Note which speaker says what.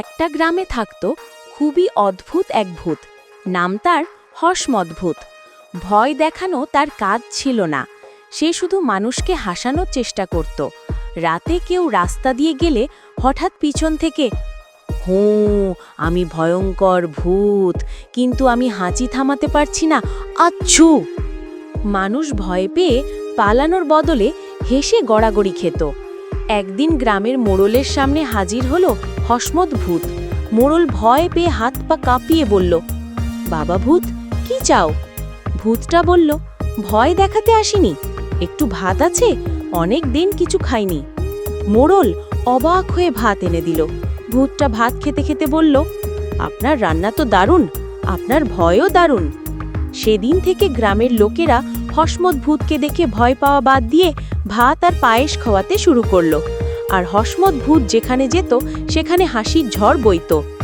Speaker 1: একটা গ্রামে থাকত খুবই অদ্ভুত এক ভূত। নাম তার হসমত ভূত। ভয় দেখানো তার কাজ ছিল না, সে শুধু মানুষকে হাসানোর চেষ্টা করত। রাতে কেউ রাস্তা দিয়ে গেলে হঠাৎ পিছন থেকে, হুঁ, আমি ভয়ঙ্কর ভূত, কিন্তু আমি হাঁচি থামাতে পারছি না, আচ্ছু। মানুষ ভয় পেয়ে পালানোর বদলে হেসে গড়াগড়ি খেত। একদিন গ্রামের মোড়লের সামনে হাজির হলো হসমত ভূত। মোড়ল ভয় পেয়ে হাত পা কাঁপিয়ে বলল, বাবা ভূত, কি চাও? ভূতটা বলল, ভয় দেখাতে আসিনি, একটু ভাত আছে? অনেক দিন কিছু খাইনি। মোড়ল অবাক হয়ে ভাত এনে দিল। ভূতটা ভাত খেতে খেতে বলল, আপনার রান্না তো দারুণ, আপনার ভয়ও দারুণ। সেদিন থেকে গ্রামের লোকেরা হসমত ভূতকে দেখে ভয় পাওয়া বাদ দিয়ে ভাত আর পায়েস খাওয়াতে শুরু করলো। আর হসমত ভূত যেখানে যেত সেখানে হাসির ঝড় বইত।